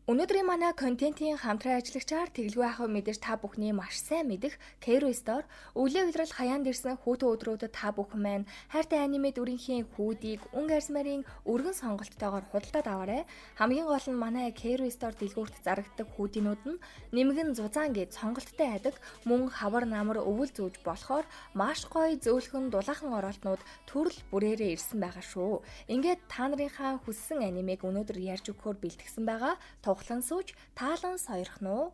Өнөөдрийн манай контентын хамтран ажиллагчаар тэглгүй ахуй мэдээж та бүхний маш сайн мэдэх Kero Store өглөө илрэл хаяанд ирсэн хүүтэн өдрүүдэд та бүхэн маань хайртай аниме дүрийнхээ хүүдийг Өнгө арьсмарын өргөн сонголттойгоор худалдаад аваарай. Хамгийн гол нь манай Kero Store дэлгүүрт зарагддаг хүүдийнүүд нь нэмгэн зузаан гэж сонголттой байдаг, мөн хавар намар өвөл зүүж болохоор маш гоё зөөлхөн дулаахан оролтнууд төрөл бүрээрээ ирсэн байгаа шүү. Ингээд та нарынхаа хүссэн анимег өнөөдөр ярьж өгөхөөр бэлтгэсэн байгаа. Тухлан сууж таалан сойрох нь.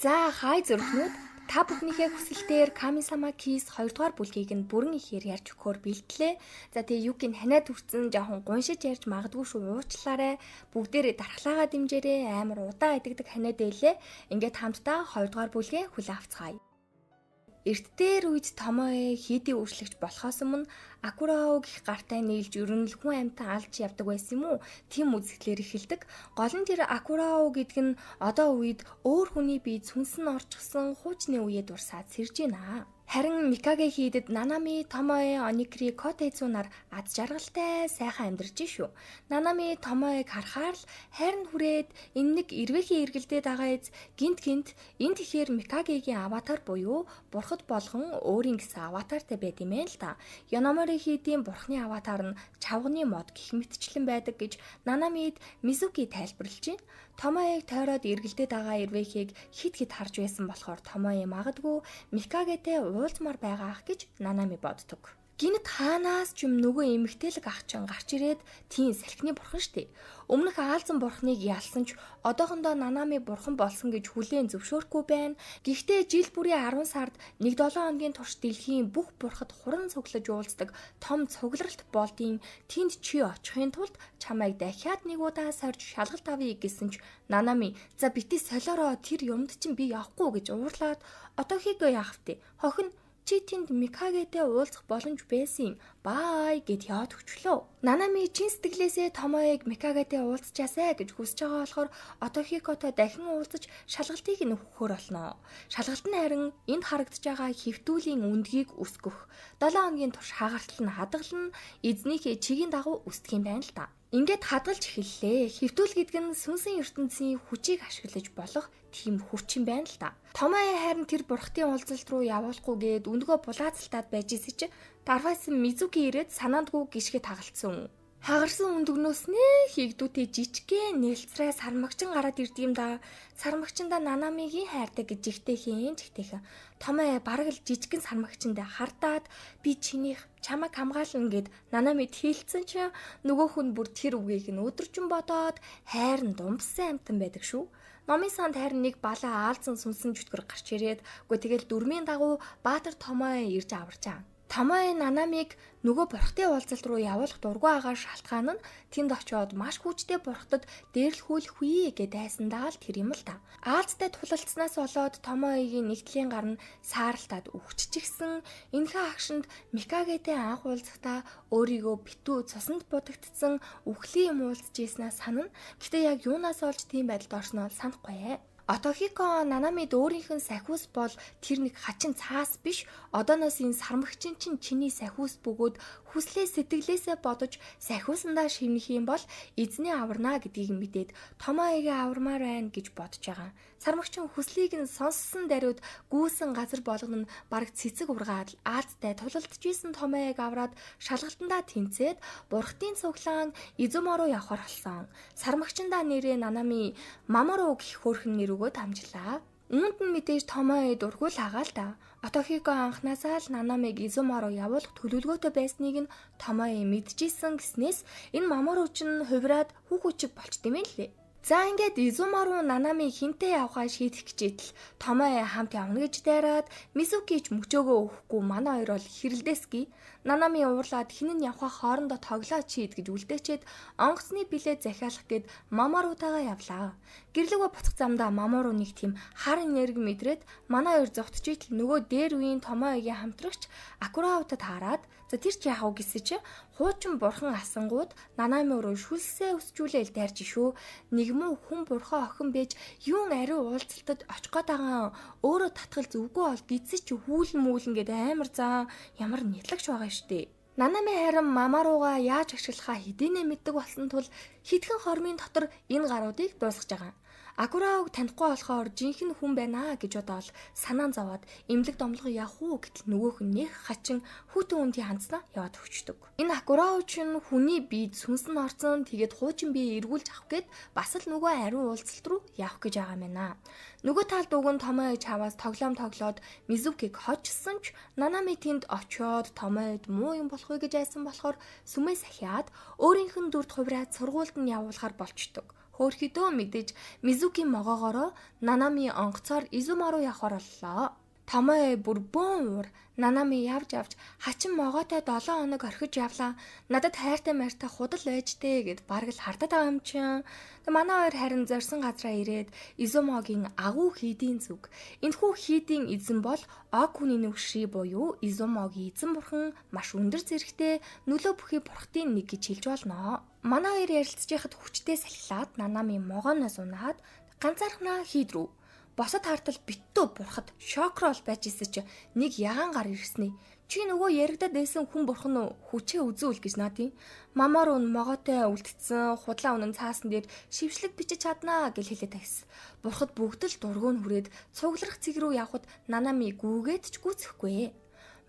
За хай зүрхнүүд та бүхнийхээ хүсэлтээр Kami-sama Kiss 2 дугаар бүлгийг нь бүрэн ихээр ярьж өгөхөөр бэлтлээ. За тэгээ юугийн ханиад хүрсэн жоохон гуншиж ярьж магадгүй шүү, уучлаарай. Бүгдээрээ дархлаагаа дэмжээрэй. Амар удаан идэгдэг ханиад байлээ. Ингээд хамтдаа 2 дугаар бүлгээ хүлээн авцгаая. Эртдээр үед Томоe хийдийн үйлчлэгч болохоос өмнө Акурао гэх гартай нийлж ерөн л хүн амьтан алж явдаг байсан юм уу? Тим үзэгдлэр эхэлдэг. Гол нь тэр Акурао гэдэг нь одоо үед өөр хүний бие цүнсэн орчихсон хуучны үеэд урсаад сэрж байна. Харин Микаге хийдэд Нанами, Томоe, Оникри, Котэцу нар аз жаргалтай сайхан амьдарч шүү. Нанами Томоег харахаар л хайр нь хүрээд энэ нэг эрвээхийн эргэлдээд байгаа эз гинт энэ тэгэхээр Микагегийн аватар буюу бурхад болгон өөрийн гэсэн аватартай байд юм ээ л да. Яномори хийдийн бурхны аватар нь чавганы мод гэх мэтчлэн байдаг гэж Нанамид Мизуки тайлбарлаж байна. Томоег тойроод эргэлдээд байгаа эрвээхийг хит харж байсан болохоор Томоe магадгүй Микагетэй уулзмаар байгаа ах гэж Нанами боддог. Гинт хаанаас ч юм нөгөө эмэгтэйлэг ах чинь гарч ирээд тийм салхины бурхан штэ. Өмнөх аалзан бурхныг ялсан ч одоохондоо Нанами бурхан болсон гэж хүлээн зөвшөөрөхгүй байна. Гэхдээ жил бүрийн 10 сард 1-7 хоногийн турш дэлхийн бүх бурхад хуран цуглаж уулздаг том цугларалт болдгийн тэнд чи очихын тулд чамайг дахиад нэг удаа сорж шалгалт авъя гэсэн ч Нанами за бити солиороо тэр юмд чинь би явахгүй гэж уурлаад одоохийгөө яах вэ? Хохин чи тэнд Микагетэй уулзах боломж байсан юм. Бай гэд яваад өчлөө. Нанами чин сэтгэлээсээ Томоег Микагетэй уулзчаасай гэж хүсэж байгаа болохоор Отохикотой дахин уулзаж шалгалтыг нь өгөхөр болно. Шалгалт нь харин энд харагдаж байгаа хэвтүүлийн үндгийг өсгөх. 7 хоногийн турш хагартал нь хадгална, эзнийхээ чигийн дагуу өсдөх юм байна л та. Ингээд хадгалж эхэллээ. Хэвтүүл гэдэг нь сүнсэн ертөнцийн хүчийг ашиглаж болох тийм хүч юм байна л да. Томоe харин тэр бурхтын уулзалт руу явуулахгүйгээд өндгөө булаацалтаад байж исэн чи дарваас Мизуки ирээд санаандгүй гიშгэ тагалцсан. Хагарсан өндөгнөөс нэ хийгдүүтэй жижигхэн нэлцрээ сармагчин гараад ирд юм да. Сармагчиндаа Нанамигийн хайртай гэж жигтэйхэн. Томоe бараг л жижигхэн сармагчиндаа хардаад би чинийх чамайг хамгаална гэд Нанамид хэлсэн чи нөгөө хүн бүр тэр үгийг нь өдөржин бодоод хайр нь думпсан амтан байдаг шүү. Номын санд харин нэг балаа аалзан сүнсэн жүтгэр гарч ирээд тэгэл дүрмийн дагуу Баатар Томоe ирж аварчаа. Томоe Нанамиг нөгөө бурхтын уулзалт руу явуулах дургүй байгаа шалтгаан нь тэнд очиод маш хүчтэй бурхтад дээрлэхүүлэх үе гэд айсандаа л тэр юм л та. Аалзтай тулалцснаас болоод Томоегийн нэгдлийн гар нь сааралтаад өвччихсэн. Энэхүү агшинд Микагетэй анх уулзахдаа өөрийгөө битүү цусанд будагдсан үхлийн юм уулзж ийснээс санана. Гэтэ яг юунаас олж тийм байдалд орсноо санахгүй. Отохико Нанамид өөрийнх нь сахиус бол тэр нэг хачин цаас биш. Одооноос энэ сармагчин чинь чиний сахиус бөгөөд хүслээ сэтгэлээсээ бодож сахиусандаа шивнэх юм бол эзний аварна гэдгийг мэдээд Томоегийн авармаар байна гэж бодож байгаа. Сармагчин хүслийг нь сонссон даруйд гүйсэн газар болгоно нь бараг цэцэг ургаад аалзтай тулалдж исэн Томоег авраад шалгалтандаа тэнцээд бурхтын цуглаан Изуморуу явхаар болсон. Сармагчиндаа нэрээ Нанами Маморуу гэх хөөрхөн нэр өгөөд амжлаа. Үүнд нь мэдээж Томоe дургуул хагаал та. Отохико анхнаасаа л Нанамиг Изуморуу явуулах төлөвлөгөөтэй байсныг нь Томоe мэдчихсэн гэснээс энэ Маморуу ч нь хувираад хүүхүүчиг болчт юм лээ. За ингээд Изуморуу Нанами хинтээ явахаа шийдэх гэжээл Томоe хамт явна гэж дайраад Мизуки ч мөчөөгөө өгөхгүй манай хоёр бол хэрэлдээсгий. Нанами уурлаад хинэн явхаа хоорондоо тоглоо чийд гэж үлдээчээд онгоцны билет захиалах гээд Маморутайгаа явлаа. Гэрлэгөө буцах замдаа Маморуу нэг тийм хар энерги мэдрээд манай хоёр зогтчихийтэл нөгөө дээр үеийн Томоегийн хамтрагч Акураутад хараад за тэр ч яах вэ гэсэн чи хуучин бурхан асангууд Нанами руу шүлсээ өсчүүлээл дайрч шүү. Нэг муу хүн бурхан охин байж юун ариу уулзалтад очих гээд байгаа өөрөө татгал зүггүй бол гидсэ чи хүүлэн мүйлэн гээд амар заа ямар нятлагч байгаа штэ. Нанами харин мама руугаа яаж ашиглахаа хэдийнэ мэддэг болсон тул хитгэн хормын дотор энэ гаруудыг дуусгаж байгаа. Акураог танихгүй болохоор жинхэнэ хүн байна гэж бодоод санаан зовоод эмнэлэг домлого явах уу гэтэл нөгөөх нь нэх хачин хүүтэн үндий хандснаа яваад өгчдөг. Энэ акураа чинь хүний биед сүнсэн орсон тэгээд хуучин бие эргүүлж авах гээд бас л нөгөө ариун уулзалт руу явах гэж байгаа юм байна. Нөгөө талд уг нь Томоо ээж хаваас тоглоод Мизукиг хочсон ч Нанами тэнд очиод Томоод муу юм болох уу гэж айсан болохоор сүмээ сахиад өөрийнх нь дүрд хувраад сургуульд нь явуулахар болчдөг. Хөөрхөдөө мэдээж Мизукийн могоогоороо Нанами онгоцоор Изума руу явахаар боллоо. Томоо бүр бөөн уур Нанами явж хачин могоотой 7 хоног орхиж явлаа. Надад хайртай мартай худал байжтэй гэд бараг л хардаад байгаа юм чинь. Манай хоёр харин зорьсон газараа ирээд Изумогийн агуу хийдийн зүг. Энэхүү хийдийн эзэн бол Окуны нүгшри буюу Изумогийн эзэн бурхан маш өндөр зэрэгтэй нөлөө бүхий бурхтын нэг гэж хэлж болно. Манай хоёр ярилцж байхад хүчтэй салхилаад Нанами могооноос унаад ганцаархнаа хийд рүү босод хартал биттүү бурхад шокрол байж исэн чи нэг ягаан гар ирснэ. Чи нөгөө яригдаад байсан хүн бурхан уу хүчээ үзүүл гэж наадیں۔ Мамаар ун могоотой үлдсэн худлаа үнэн цаасан дээр шившлэг бичиж чаднаа гэж хэлээд тагс. Бурхад бүгд л дургуун хүрээд цугларах цэг рүү явхад Нанами гүүгээд ч гүцэхгүй.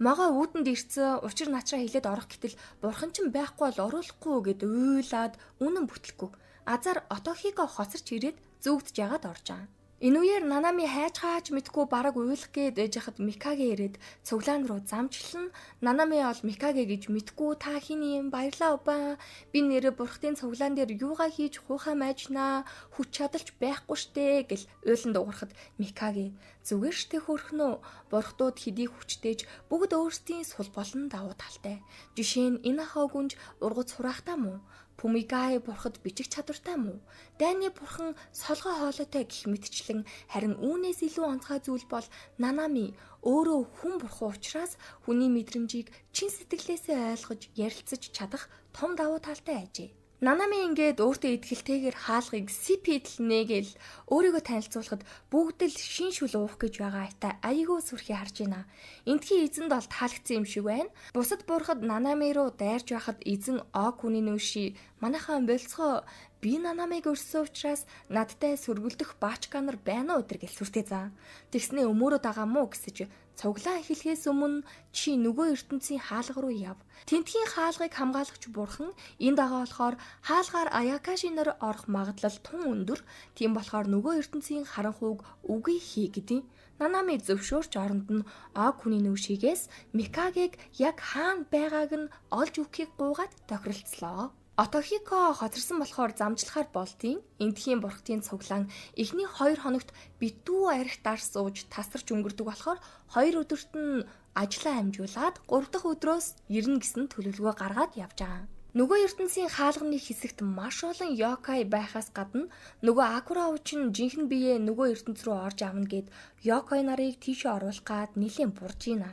Могоо үүдэнд ирсэн учир начраа хилээд орох гэтэл бурхан ч байхгүй бол оруулахгүй гэд уйлаад үнэн бүтлэхгүй. Азар Отохико хоцорч ирээд зүгдж ягаад орж байгаа. Энэ үеэр Нанами хайж хаач мэдгүй бараг уйлах гээд ээж хахад Микаге ирээд цуглаан руу замчлан Нанами бол Микаге гэж мэдгүй та хин юм баярлаа убаа би нэрэ бурхтын цуглаан дээр юугаа хийж хуухай майжнаа хүч чадалч байхгүй штэ гэл уйлан дуурахад Микаге зүгээр штэ хөрхнөө бурхтууд хэдий хүчтэйж бүгд өөрсдийн сул болон давуу талтай. Жишээ нь энэ ахаа гүнж ургац хураахтаа мó Пумигай бурхад бичих чадвартай мó? Дайны бурхан солгоо хоолойтой гэх мэтчлэн харин үүнээс илүү онцгой зүйл бол Нанами өөрөө хүн бурхан учраас хүний мэдрэмжийг чин сэтгэлээсээ ойлгож ярилцаж чадах том давуу талтай ажээ. Нанами ингээд өөртөө итгэлтэйгээр хаалгыг сипидл нэгээл өөрийгөө танилцуулахад бүгд л шин шүл уух гэж байгаа айтаа айгүй сүрхий харж байна. Эндхийн эзэнд бол таалагдсан юм шиг байна. Бусад бурхад Нанами руу дайрж байхад эзэн Окуны нүши манайхан болцгоо би Нанамиг өрсөн учраас надтай сөргөлдөх баачка нар байна уу гэж сүртэй заа. Тэгснээ өмөрөө дагаа мó гэсэж цуглаа эхлэхээс өмнө чи нөгөө ертөнцийн хаалга руу яв. Тентхийн хаалгыг хамгаалагч бурхан энэ дагаа болохоор хаалгаар Аякаши нар орох магадлал тун өндөр. Тийм болохоор нөгөө ертөнцийн харанхуйг үгүй хий гэдэг. Нанами зөвшөөрч оронд нь Окуны нүшигээс Микагег яг хаана байгааг нь олж өгөхийг гуйгаад тохиролцлоо. Отохико хоцорсон болохоор замжлахаар болтын эндхийн бурхтын цуглаан эхний 2 хоногт битүү арх дарс сууж тасарч өнгөрдөг болохоор 2 өдөрт нь ажлаа амжуулаад 3 дахь өдрөөс ирнэ гэсэн төлөвлөгөө гаргаад явж байгаа. Нөгөө ертөнцийн хаалганы хэсэгт маш олон Йокай байхаас гадна нөгөө Акура учин жинхэнэ биеэ нөгөө ертөнц рүү орж авна гэд Йокай нарыг тийшээ оруулах гад нэлээд бурж ийна.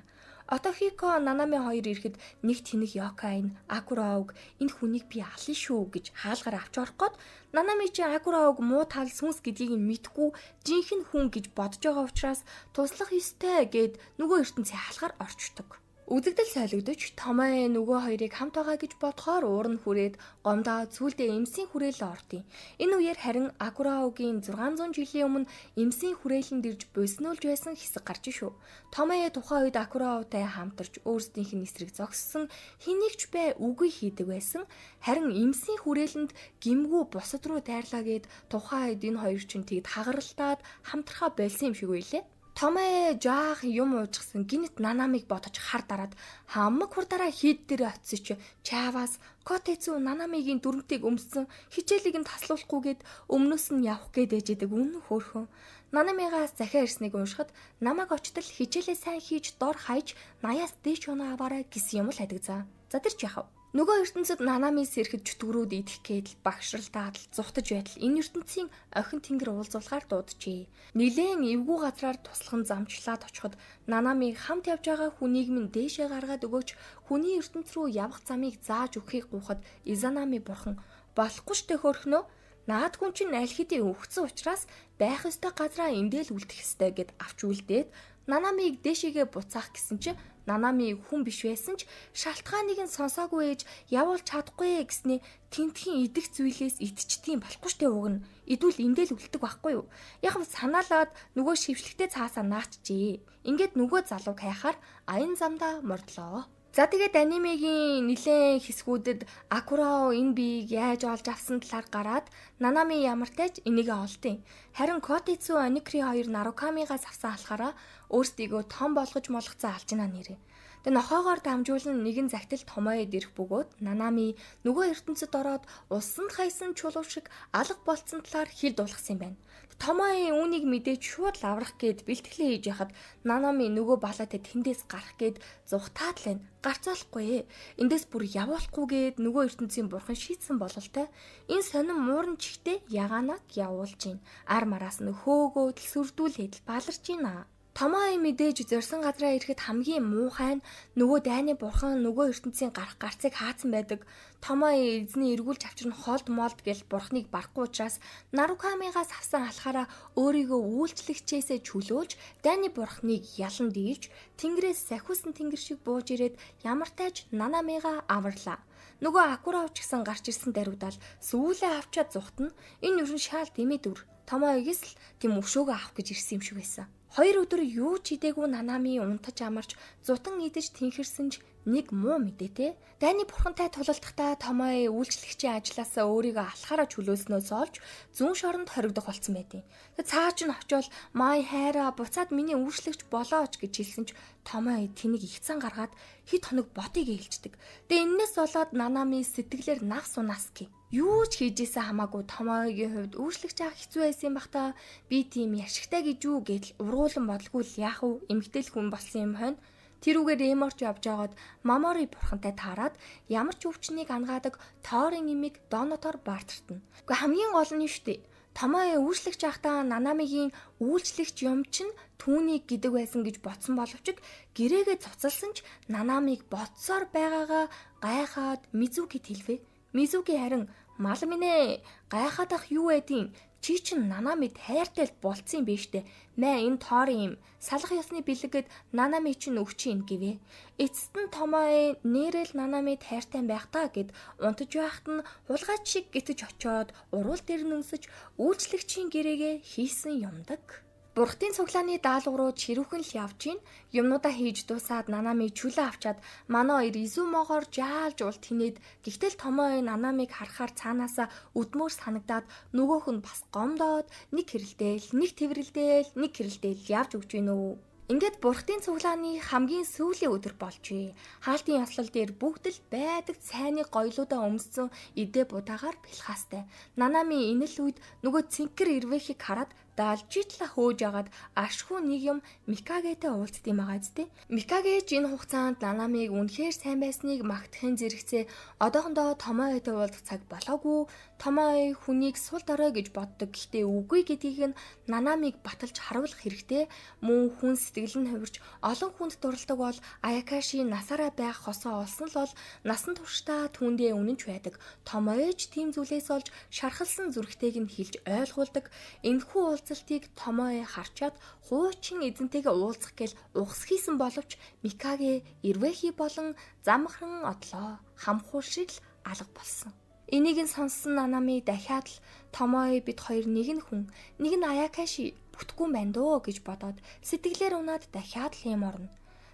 Отохико Нанами хоёр ирэхэд нэг тэнэг Йокай нь Акураог энэ хүнийг би ална шүү гэж хаалгаар авч орох гээд Нанами чи Акураог муу тал сүнс гэдгийг нь мэдгүй жинхэнэ хүн гэж бодож байгаа учраас туслах ёстой гэд нөгөө ертөнцийн хаалгаар орчдөг. Үзэгдэл солигдож Томоо нөгөө хоёрыг хамт байгаа гэж бодохоор уур нь хүрээд гомдоо цүлдээ эмсийн хүрээлэн ортыг. Энэ үеэр харин Акураогийн 600 жилийн өмнө эмсийн хүрээлэнд ирж буйснуулж байсан хэсэг гарч шүү. Томоо тухайн үед Акураотой хамтарч өөрсдийнх нь эсрэг зогссон хэнийг ч бай үгүй хийдэг байсан. Харин эмсийн хүрээлэнд гимгүү бусад руу дайрлаа гэд тухайн үед энэ хоёр ч тэгд хагаралтаад хамтрахаа болсон юм шиг үйлээ. Томоо жаах юм уужсан гинэт Нанамиг бодож хар дараад хамаг хурдаараа хийд дээр очиж чааваас Котэцүү Нанамигийн дүрмтийг өмссөн хичээлийг нь таслуулахгүйгээд өмнөөс нь явах гээд ээжэдэг үнэн хөөрхөн. Нанамигаас захиа ирснийг уншихад намайг очтол хичээлээ сайн хийж дор хаяж 80-аас дээш оноо аваарай гэсэн юм л хадагзаа. За тэр ч яхав. Нөгөө ертөнцид Нанамис ирэхэд чөтгөрүүд идэх гээд багшралтаад зугтаж байтал энэ ертөнцийн охин тэнгэр уулзуулахаар дууджээ. Нилээн эвгүй газраар туслахын замчлаад очиход Нанами хамт явж байгаа хүнийг минь дээшээ гаргаад өгөөч хүний ертөнц рүү явах замыг зааж өгөхийг гуйхад Изанами бурхан болохгүй штэ хөрхнөө. Наад хүн чинь аль хэдийн өвгцэн учраас байх ёстой газраа эндэл үлдэх ёстой гэд авч үлдээд Нанамиг дээшээгээ буцаах гэсэн чинь Нанами хүн биш байсан ч шалтгааныг нь сонсоогүй ээж явуулж чадахгүй гэснээ тентхийн идэх зүйлээс идчихдгийм болохгүй штэ уг нь. Идвэл эндэл үлддэг байхгүй юу? Яг нь санаалаад нөгөө шившлэгтэй цаасаа наачжээ. Ингээд нөгөө залууг хайхаар аян замдаа мордлоо. За тэгээд анимегийн нилээн хэсгүүдэд Акурао энэ биеийг яаж олж авсан талаар гараад Нанами ямартайч энийгээ олдیں۔ Харин Котицу Аникри хоёр Нарукамигаас авсан алхаараа өөрсдийгөө том болгож молгоцсон алжина нэрээ. Тэгээ нохоогоор дамжуулан нэгэн загтал томооёд ирэх бөгөөд Нанами нөгөө ертөнцид ороод усанд хаясан чулуу шиг алга болцсон талаар хэл дуулгасан юм байна. Томооёын үүнийг мэдээж шууд лаврах гээд бэлтгэлээ хийж яхад Нанами нөгөө балаатай тэндээс гарах гээд зүхтаад л байна. Гарцаалахгүй. Эндээс бүр явуулахгүйгээд нөгөө ертөнцийн бурхан шийдсэн бололтой. Энэ сонин муурн чихтэй ягаанаг явуулж гин. Ар мараас нь хөөгөөд сүрдүүлээд баларч гинэ. Томооёо мэдээж зорьсон газараа ирэхэд хамгийн муухай нь нөгөө дайны бурхан нөгөө ертөнцийн гарах гарцыг хаацсан байдаг. Томооёо эзний эргүүлж авчирн холд молд гэл бурхныг барахгүй учраас Нарукамигаас авсан алхаараа өөрийгөө үйлчлэгчээсээ чөлөөлж дайны бурхныг ялан дийлж тэнгэрээс сахиусан тэнгэр шиг бууж ирээд ямартайч Нанамига аварлаа. Нөгөө Акурао ч гэсэн гарч ирсэн даруйдаал сүүлээ авчаад зүхтэн энэ юу шаал дэмий дүр. Томооёогээс л тийм өшөөгөө авах гэж ирсэн юм шиг байсан. 2 өдөр юу ч идээгүй Нанами унтаж амарч зутан идэж тэнхэрсэн ч нэг муу мэдээтэй. Дайны бурхантай тулалдахдаа Томооёо үйлчлэгчийн ажилласаа өөрийгөө алхаараа чөлөөснөөс олж зүүн шоронд хоригдох болсон байдیں۔ Тэг цаа ч нь очиод "Май хайраа буцаад миний үйлчлэгч болооч" гэж хэлсэн ч Томооёо тэнийг ихцэн гаргаад хэд хоног ботыг ээлждэг. Тэг энээс болоод Нанами сэтгэлээр навс унаас гээ. Юу ч хийжээсээ хамаагүй Томооёогийн хувьд үйлчлэгч авах хэцүү байсан юм бах та. Би тийм яшигтай гэж юу гэдэл ургуулan бодлгүй л яах вэ? Эмгтэл хүн болсон юм хойно. Тэрүүгээр эморч явж байгаад Мамори бурхантай таарад ямар ч өвчнийг ангаадаг Тоорын имийг Донотоор баартартна. Гэхдээ хамгийн гол нь шүү дээ. Томооёо үйлчлэгч ахтаа Нанамигийн үйлчлэгч юм чинь түүнийг гэдэг байсан гэж ботсон боловч гэрээгээ цуцалсан ч Нанамиг ботсоор байгаагаа гайхаад Мизукид хэлвэ. Мизуки харин "Мал минь ээ, гайхаад ах юу байдیں? Чи чинь Нанамид хайртай л болцсон юм биш үү? Мэ энэ Тоорын юм. Салах ёсны бэлгэд Нанами чинь өгчин гэвэ. Эцэст нь Томооёо нэрэл Нанамид хайртай байх та гэд унтаж байхад нь хулгайч шиг гитэж очоод уруул дээр нүнсэж үйлчлэгчийн гэрээгээ хийсэн юмдаг. Бурхтын цуглааны даалгавар руу чирүүхэн л явж гин юмнуудаа хийж дуусаад Нанами чөлөө авчаад манай хоёр Изумогоор жаалж уул тинээд гэхдээ Томооёо Нанамиг харахаар цаанаасаа өдмөр санагдаад нөгөөх нь бас гомдоод нэг тэрэлдээл явж өгч гинөө. Ингээд бурхтын цуглааны хамгийн сүүлийн өдөр болжээ. Хаалтын яслал дээр бүгд л байдаг цайны гоёлуудаа өмссөн идэ будаагаар бэлхаастай. Нанами энэ л үед нөгөө цэнхэр ирвэхийг хараад даалжитла хөөж агаад ашгүй нэг юм Микагетэй уулзт юм байгаа зү. Микаге ч энэ хугацаанд Нанамиг үнэхээр сайн байсныг магтахын зэрэгцээ одоохондоо Томооёотой уулзах цаг болоогүй. Томооёо хүнийг сул дорой гэж боддог. Гэхдээ үгүй гэдгийг нь Нанамиг баталж харуулах хэрэгтэй. Мөн хүн сэтгэл нь хувирч олон хүнд дурладаг бол Аякаши насаараа байх хосоо олсон л бол насан туршдаа түүндээ үнэнч байдаг. Томооёо ч тийм зүйлээс олж шархалсан зүрхтэйг нь хэлж ойлгуулдаг. Энэхүү уулзалтыг Томооёо харчаад хуучин эзэнтэйгээ уулзах гээл ухс хийсэн боловч Микаге Ирвэхи болон замхран одлоо. Хамхуул шиг л алга болсон. Энийг нь сонссон Нанами дахиад л Томооёо бид хоёр нэг нь хүн, нэг нь Аякаши бүтггүй байна дөө гэж бодоод сэтгэлээр унаад дахиад л юм орно.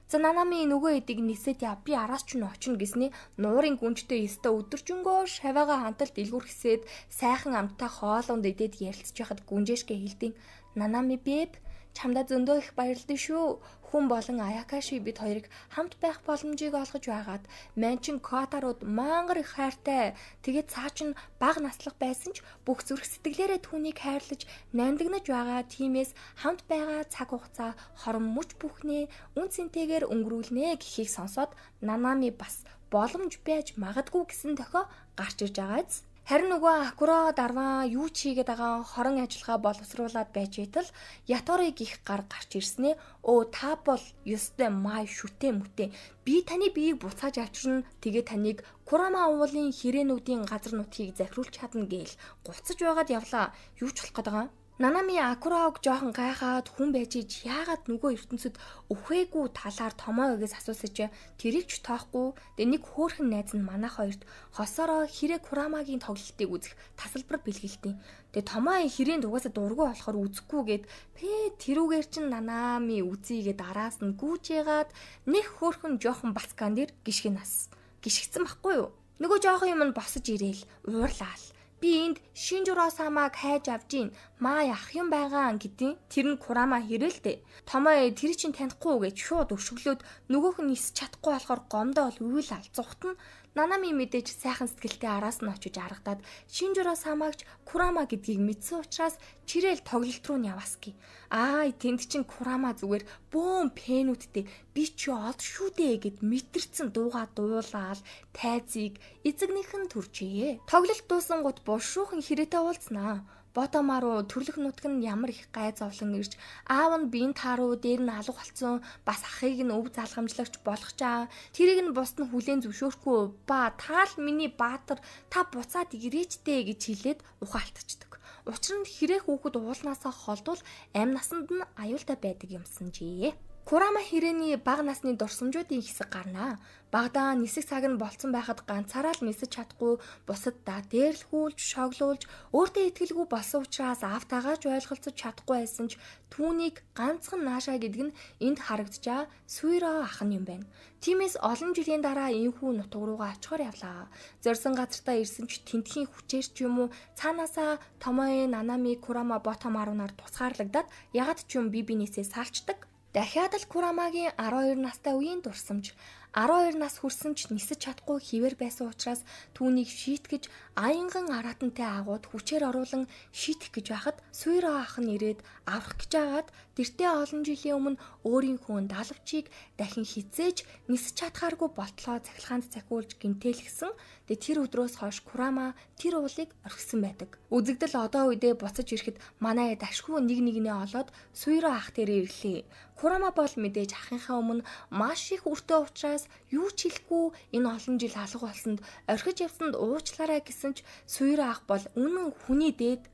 За Нанами нөгөө эдийг нисээд яа би араас ч очно гэснээ нуурын гүнжтэй өстө өдөржингөө шавьяага ханталт илгүүрхсээд сайхан амттай хоолунд идээд ярилцж байхад гүнжээшгээ хэлдэг. Нанами бэб чамда зөндөө их баярлалаа шүү. Хүн болон Аякаши бид хоёрыг хамт байх боломжийг олгож байгаад манчин Котарууд мангар их хайртай. Тэгээд цаа чин бага наслах байсан ч бүх зүрх сэтгэлээрээ түүнийг хайрлаж нандинаж байгаа. Тиймээс хамт байгаа цаг хугацаа хорон мөч бүхнээ үн цэнтэйгээр өнгөрүүлнэ гэхийг сонсоод Нанами бас боломж байж магадгүй гэсэн тохио гарч ирж байгааз. Харин нөгөө Акурао дарваа юу ч хийгээд байгаа хорон ажиллагаа боловсруулад байж итэл Яторыг их гар гарч ирснээ өө та бол ёстой май шүтээ мүтээ би таны биеийг буцааж авчирна тэгээ таныг Курама уулын хэрээнүүдийн газар нутгийг захируулж чадна гээл гуцаж байгаад явлаа юу ч болох гээд байгаа. Нанами Акураог жоохон гайхаад хүн байж ич яагаад нөгөө ертөнцид өвхөөгүй талаар Томоогоос асуусаж тэрийг ч тоохгүй. Тэгээ нэг хөөхөн найз нь манайх хоёрт хосороо хэрэг Курамагийн тоглолтыг үзэх тасалбар бэлгэлтийн. Тэгээ Томоо хэрийн дугаасаа дургүй болохоор үзэхгүйгээд тэрүүгээр чин Нанами үзийгээд араас нь гүүжээгаад нэг хөөхөн жоохон бацкан дээр гიშгцэн байхгүй юу? Нөгөө жоохон юм нь босож ирээл уурлаал. Би энд Шинжуро самааг хайж авж гин. Маа ах юм байгаа гэдیں۔ Тэр нь Курама хэрэлдэ. Томоо тэр чинь танихгүй гэж шууд өшөглөөд нөгөөх нь нисэж чадахгүй болохоор гомдоо л үйл алцухт нь Нанами мэдээж сайхан сэтгэлтэй араас нь очиж аргадаад Шинжуро самаагч Курама гэдгийг мэдсэн учраас чирээл тоглолт руу явааски. Тэнд чинь Курама зүгээр бөөм пэнүүдтэй би чи од шүү дээ гэд мэтэрсэн дуугаа дуулаад тайзыг эзэгнийхэн төржээ. Тоглолт дуусан гут бушуухан хэрэтэ уулзнаа. Ботомаруу төрлөх нутг нь ямар их гай зовлон ирж аав нь биен тааруу дээр нь алга болсон бас ахыг нь өв залгамжлагч болох чаа. Тэрийг нь бусд нь хүлээн зөвшөөрөхгүй ба таал миний баатар та буцаад ирээчтэй гэж хэлээд ухаалтчдаг. Учир нь хэрэг хүүхэд уулнаасаа холдвол амь насанд нь аюултай байдаг юмсан жээ. Курама хэрээний бага насны дурсамжуудын хэсэг гарнаа. Багадаа нисэх цаг нь болцсон байхад ганцаараа л нисэж чадахгүй бусаддаа дээрлэхүүлж, шоглуулж, өөртөө итгэлгүй болсон учраас автаагааж ойлголцож чадахгүй байсан ч түүнийг ганцхан наашаа гэдэг нь энд харагдчаа Суиро ах нь юм байна. Тиймээс олон жилийн дараа энэхүү нутг руугаа очихоор явлаа. Зорьсон газартаа ирсэн ч тентхийн хүчээр ч юм уу цаанаасаа Томоe, Нанами, Курама, Ботомарунаар тусгаарлагдаад ягаад ч юм бибинээсээ салчдаг. Дахиад л Курамагийн 12 настай үеийн дурсамж 12 нас хүрсэн ч нисэж чадахгүй хിവэр байсан учраас түүнийг шийтгэж аянган аратантай агууд хүчээр оруулан шийтгэх гэж байхад Суиро ах нь ирээд аврах гэж агаад тэртээ олон жилийн өмнө өөрийнхөө далавчийг дахин хизээж нисэж чадхааргүй болтлоо цахилгаанд захиулж гинтэлгсэн. Тэр өдрөөс хойш Курама тэр уулыг орхисон байдаг. Үзэгдэл одоо үедээ буцаж ирэхэд манай дашгүй нэгнээ олоод Суиро ах дээр ирлээ. Курама бол мэдээж ахынхаа өмнө маш их өртөө учраас юу ч хэлэхгүй энэ олон жил алга болсонд орхиж явсанд уучлаарай гэсэн ч Суиро ах бол үнэн хүний дээд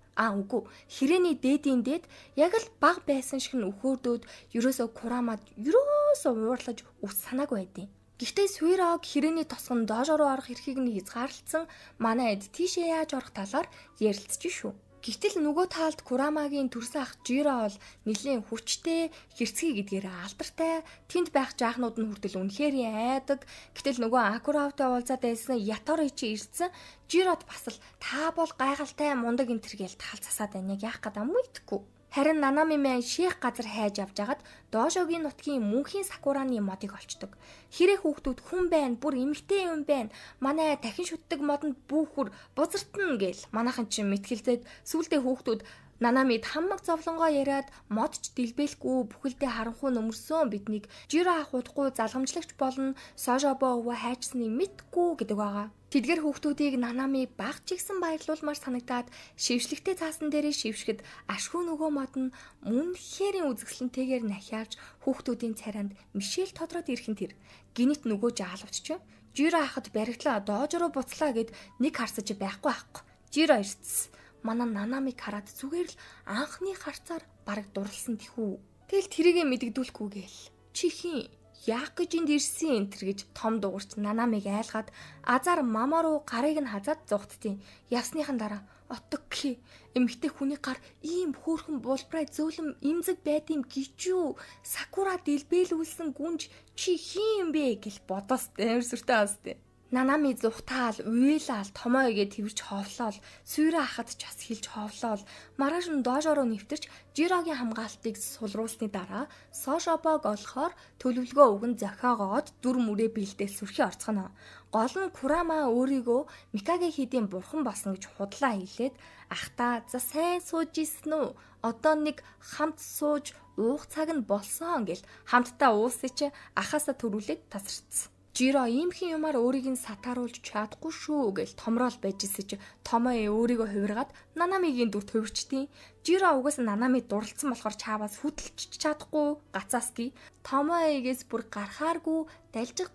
хэрээний дээдийн дээд яг л баг байсан шиг нь өхөөдөөд ерөөсөө Курамад уурлаж үс санаагүй байдیں۔ Гэхдээ Суирог хэрээний тосгон доожо руу орох эрхийг нь хязгаарлалцсан манай эд тийшээ яаж орох талаар ярилцж шүү. Гэтэл нөгөө таалд Курамагийн төрсөн ах Жиро бол нэлийн хүчтэй, хэрцгий гэдгээр алдартай. Тэнд байх жаахнууд нь хүртэл үнэхээр айдаг. Гэтэл нөгөө Акураавтай уулзаад байсан Ятори чи ирсэн. Жирод бас л та бол гайхалтай мундаг энтергээл тал засаад байна. Яг яах гээд амгүй итгэхгүй. Харин Нанами мэн шийх газар хайж авч агаад доожогийн нутгийн мөнхийн сакураны модыг олчдог. Хэрэг хүүхдүүд хүн байна, бүр эмэгтэй юм байна. Манай дахин шүтдэг модонд бүхүр бузартна гээл манайхан чинь мэтгэлзээд сүулдэ хүүхдүүд Нанамид хамаг зовлонгоо яриад модч дэлбэлэхгүй бүхэлдээ харанхуй нөмөрсөн биднийг Жиро ах удахгүй залгамжлагч болно Сожобо өвөө хайчсныг мэдгүй гэдэг байгаа. Тэдгэр хүүхдүүдийг Нанами баг чигсэн баярлуулмаар санагдаад шившлэгтэй цаасан дээрээ шившгэд ашгүй нөгөө мод нь мөн хээрийн үзэсгэлэнтэйгээр нахиалж хүүхдүүдийн царайнд мишэл тодроод ирэхэн тэр гинэт нөгөө жаалвч чинь Жиро ахад баригдлаа доожроо буцлаа гэд нэг харсаж байхгүй. Жиро ирсэн. Манай Нанамиг хараад зүгээр л анхны харцаар бараг дурлсан тэхүү. Тэгэл тэрийгэ мэдэгдүүлэхгүй гээл. Чи хин яах гэж энд ирсэн энтэр гэж том дуурч Нанамиг айлгаад азар мама руу гарыг нь хазаад зугтдیں۔ Явсныхан дараа отогки эмэгтэй хүний гар ийм хөөрхөн булбрай зөөлөн имзэг байдığım гिचүү Сакура дэлбэлүүлсэн гүнж чи хин юм бэ гэл бодоос амар сүртэй аастай. Нанами зүхтаал, уйлал, Томоегээ тэрч ховлол, Суиро ахад ч бас хэлж ховлол, маргааш нь доожо руу нэвтэрч Жирогийн хамгаалтыг сулруулсны дараа Сошобог олохоор төлөвлөгөө өгөн зохиогоод дүр мөрөө бэлдээл сүрхий орцгоно. Гол нь Курама өөрийгөө Микаге хийдийн бурхан болсон гэж худлаа хэлээд ахта за сайн сууж ийсэн үү? Одоо нэг хамт сууж уух цаг нь болсон гэл хамтдаа уусыг чи ахаасаа төрүүлээд тасарцсан. Жиро иймхэн юмар өөрийг нь сатааруулж чадахгүй шүү гэж томрол байжсэн чи Томоe өөрийгөө хувиргаад Нанамигийн дүрт хувирчдیں۔ Жиро угаас Нанами дурлцсан болохоор чааваас хөдөлж чадахгүй гацааски Томоегээс бүр гарахааргүй далжиг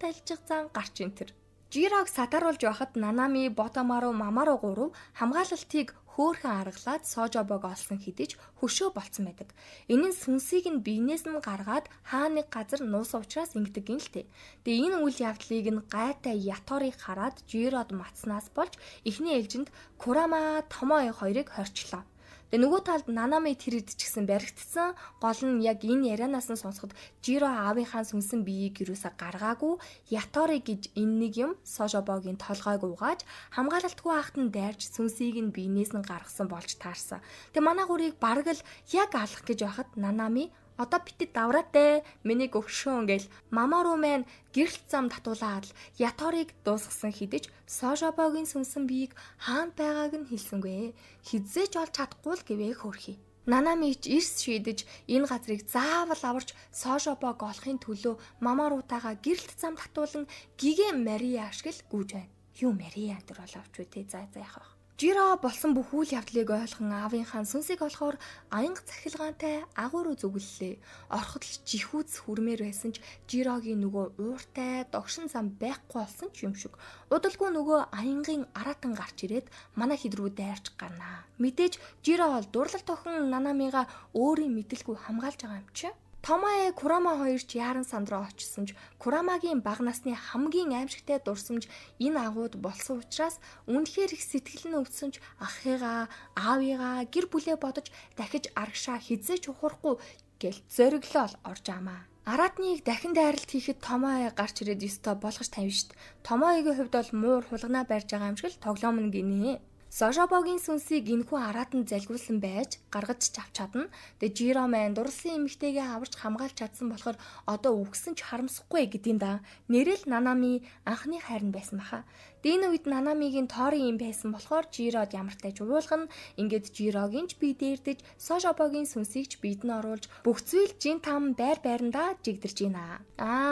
зан гарч ин тэр. Жирог сатааруулж байхад Нанами, Ботомару, Мамару гурав хамгаалалтыг хөөхөн аргалаад Сожобог олсон хэдиж хөшөө болцсон байдаг. Энэ нь сүнсийг нь биенээс нь гаргаад хаа нэг газар нуусан учраас ингэдэг юм л дээ. Тэгээ энэ үйл явдлыг нь гайтай Яторыг хараад Жирод матснаас болж эхний ээлжинд Курама Томоё хоёрыг хорчлоо. Тэгээ нөгөө талд Нанами тэрэд ч гэсэн баригдсан. Гол нь яг энэ ярианаас нь сонсоход Жиро аавынхаа сүнсэн биеийг юусаа гаргаагүй Ятори гэж энэ нэг юм Сожобогийн толгойг угааж хамгаалалтгүй ахт нь дайрч сүнсийг нь биенээс нь гаргасан болж таарсан. Тэгээ манай гурийг бараг л яг алах гэж байхад Нанами одоо битэд давраатай миний өгшөөн гэл Мамару маань гэрэлт зам татуулаад Яторыг дуусгасан хэдиж Сожобогийн сүнсэн биеийг хаана байгааг нь хэлсэнгүй. Хизээж олж чадахгүй л гэвээ хөөрхий. Нанами ч эрс шийдэж энэ газрыг заавал аварч Сожобог олохын төлөө Мамарутайгаа гэрэлт зам татуулан Гигэ Мария ашигл гүйж байна. Юу Мария энэ бол авч үтэй за яах вэ? Жиро болсон бүх үйл явдлыг ойлгон аавынхаа сүнсийг олохоор аянга цахилгаантай агууруу зүгэллээ. Ороход л жихүүц хүрмээр байсан ч Жирогийн нөгөө ууртай догшин зам байхгүй болсон ч юм шиг. Удалгүй нөгөө аянгийн аратан гарч ирээд манай хэд рүү дайрч гарнаа. Мэдээж Жиро бол дурлал тохин Нанамига өөрийн мэдлгүй хамгаалж байгаа юм чи. Томоё Курама хоёр ч яаран санд руу очсон ч Курамагийн бага насны хамгийн аимшигтай дурсамж энэ агууд болсон учраас үнэхээр их сэтгэл нь өвдсөн ч ахыгаа, аавыгаа гэр бүлээ бодож дахиж арагшаа хизээч ухрахгүй гэл зориглол орж амаа. Аратныг дахин дайралт хийхэд Томоё гарч ирээд ёстой болгож тавина штт. Томоёгийн хувьд бол муур хулгана барьж байгаа юм шиг л тоглоом нь гинэ. Сожобогийн сүнсийг энэхүү аратан залгуулсан байж гаргаж авч чадна. Тэгээ Жиро маань дурлалын эмэгтэйгээ аварч хамгаалж чадсан болохоор одоо үгсэн ч харамсахгүй гэдэм да. Нэрэл Нанами анхны хайр нь байсан баха. Энэ үед Нанамигийн тоорын юм байсан болохоор Жирод ямартай ч уулгана. Ингээд Жирогийн ч бие дээрдэж Сожобогийн сүнсийг ч биед нь оруулж бүх зүйл жин там байрандаа жигдэрж байна.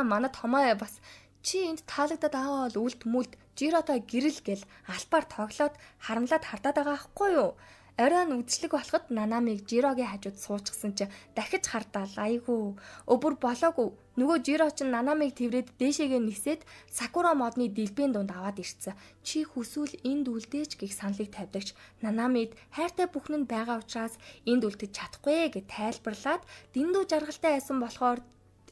Манай Томоё бас чи энд таалагдаад аваад үлд мүлд Жирото гэрэл гэл албаар тоглоод харамлаад хардаад байгаа аахгүй юу? Оройн үдшилэг болоход Нанамиг Жирогийн хажууд суучсан чи дахиж хардаал айгүй. Өвөр болоогүй. Нөгөө Жиро ч Нанамиг тэврээд дээшээгээ нисээд Сакура модны дэлбийн дунд аваад ирсэн. Чи хүсвэл энд үлдээч гэх саналыг тавьдагч Нанамид хайртай бүхэн нь байгаа учраас энд үлдэж чадахгүй гэж тайлбарлаад дэндүү жаргалтай байсан болохоор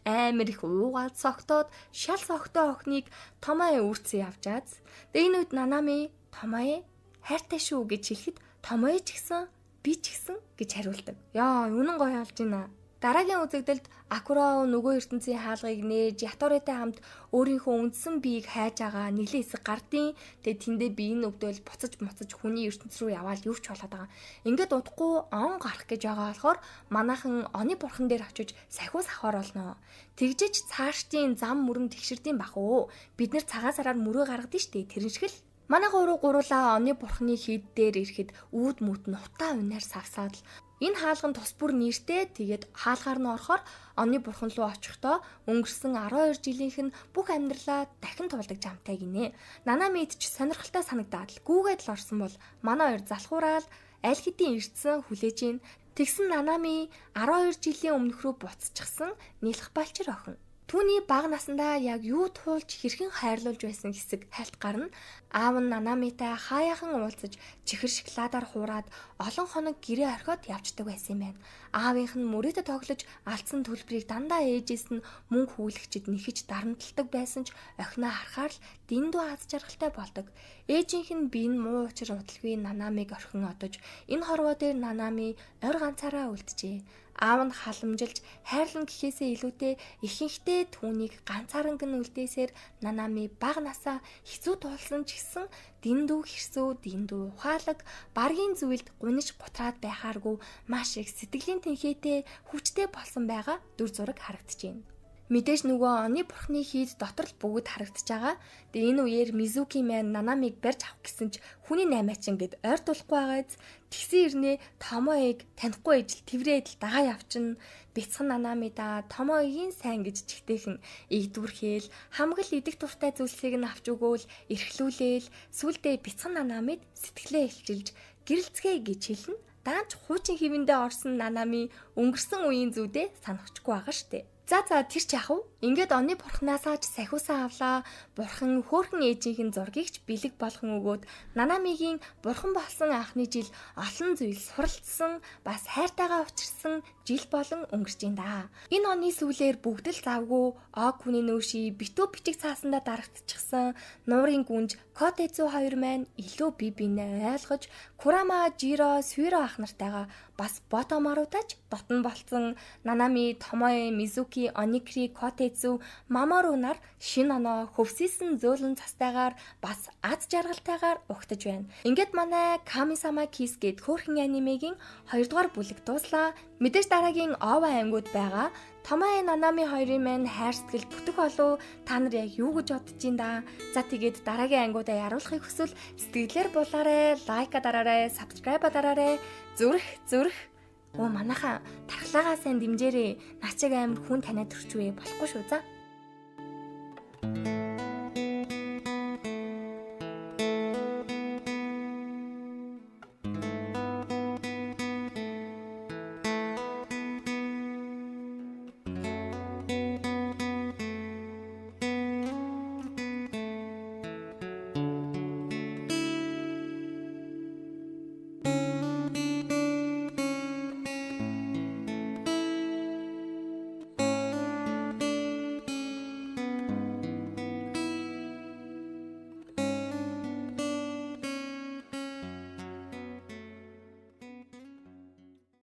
амар их уугаад согтоод шал согтоо охиныг Томоё үрцэн явжааз. Тэгээ энэ үед Нанами Томоё хайртай шүү гэж хэлэхэд Томоё ч гэсэн би ч гэсэн гэж хариулдаг. Яа, үнэн гоё олж байна. Дараагийн үзэгдэлд Акурао нөгөө ертөнцийн хаалгыг нээж Яторитой хамт өөрийнхөө үндсэн биеийг хайж байгаа нэглэн хэсэг гардیں۔ Тэгээ тэндээ биеийн өвдөл буцаж хүний ертөнц рүү яваал юу ч болоод байгаа. Ингээд удахгүй он гарах гэж байгаа болохоор манайхан оны бурхан дээр очиж сахиус авахар болно. Тэгжиж цаашдын зам мөрөн тэгшэрдэм бах уу. Бид нэр цагаан сараар мөрөө гаргадیں штэ тэрэн шиг л. Манай гуруулаа оны бурханы хийд дээр ирэхэд үүд мүт нь утаа унаар савсаад л энэ хаалган тус бүр нэртэй тэгээд хаалгаар нь орохоор оны бурхан руу очихдоо өнгөрсөн 12 жилийнх нь бүх амьдралаа дахин туулдаг жамтай гинэ. Нанамид ч сонирхолтой санагдаад л гүүгээд л орсон бол манай хоёр залхуураад аль хэдийн ирдсэн хүлээж ийн. Тэгсэн Нанами 12 жилийн өмнөх рүү буцчихсан нийлх балчир охин. Түүний бага насандаа яг юу туулж хэрхэн хайрлуулж байсан хэсэг хальт гарна. Аав нь Нанамитай хаяахан уулзаж чихэр шоколадаар хуураад олон хоног гэрээ орхиод явждаг байсан юм байна. Аавынх нь мөрөөдө тоглож алдсан төлбөрийг дандаа ээжээс нь мөнгө хүлэгчэд нэхэж дарамталдаг байсан ч охиноо харахаар л дэндүү аз жаргалтай болдог. Ээжийнх нь би энэ муу учир удалгүй Нанамиг орхин одож энэ хорвоо дээр Нанами ойр ганцаараа үлджээ. Аав нь халамжилж хайрлан гэхээсээ илүүтэй ихэнхдээ түүнийг ганцаарнг нь үлдээсээр Нанами бага насаа хэцүү тулсан ч гэсэн дэндүү хэрсүү, дэндүү ухаалаг, баргийн зүйлд гуниж бутраад байхааргүй маш их сэтгэлийн тэнхээтэй хүчтэй болсон байгаа дүр зураг харагдаж байна. Мэдээж нөгөө оны бурхны хийд дотор л бүгд харагдаж байгаа. Тэгээ энэ үеэр Мизуки маань Нанамиг барьж авах гэсэн ч хүний наймаачин гэд ойр тулахгүй байгааз тэгсэн ирнэ Томоёг танихгүй ижил тэврээд л дагаа явчихна. Бяцхан Нанамида Томоёгийн сайн гэж чигтэйхэн игдүрхээл хамгал идэх туртай зүйлсийг нь авч өгөөл эрхлүүлээл сүлдээ бяцхан Нанамид сэтгэлээ илчилж гэрэлцгээ гэж хэлнэ. Даанч хуучин хэвэндээ орсон Нанами өнгөрсөн үеийн зүйдээ санахчгүй байгаа штэ. За тэр ч яах вэ? Ингээд оны бурхнаасаа ч сахиусаа авлаа. Бурхан хөөхөн ээжийнхэн зургийг ч бэлэг болгон өгөөд Нанамигийн бурхан болсон анхны жил олон зүйл суралцсан, бас хайртайгаа учирсан жил болон өнгөрч ин да. Энэ оны сүүлээр бүгд л завгүй Ог хүний нөөши битүү бичиг цаасандаа дарагдчихсан нуурын гүнж Котэцүү хоёр маань илүү бие биенээ ойлгож Курама, Жиро, Сүйро ах нартайгаа бас Ботоморуудаач дотн болцсон Нанами, Томоe, Мизуки, Оникри, Котэцүү, Мамору нар шин оноо хөвсөйсөн зөөлөн цастайгаар бас аз жаргалтайгаар угтаж байна. Ингээд манай Kami-sama Kiss гээд хөөрхөн анимегийн 2 дугаар бүлэг дуслаа. Мэдээж дараагийн Ова аймагуд байгаа. Томоe, Нанами хоёрын маань хайр сэтгэл бүтэх болов та нар яг юу гэж бодож ин да. За тэгээд дараагийн ангуудаа яруулахыг хүсвэл сэтгэлээр булаарай, лайка дараарай, сабскрайба дараарай. Зүрх. Манайхаа тархлагаа сайн дэмжээрэй. Начиг амир хүн танаад төрчвээ болохгүй шүү за.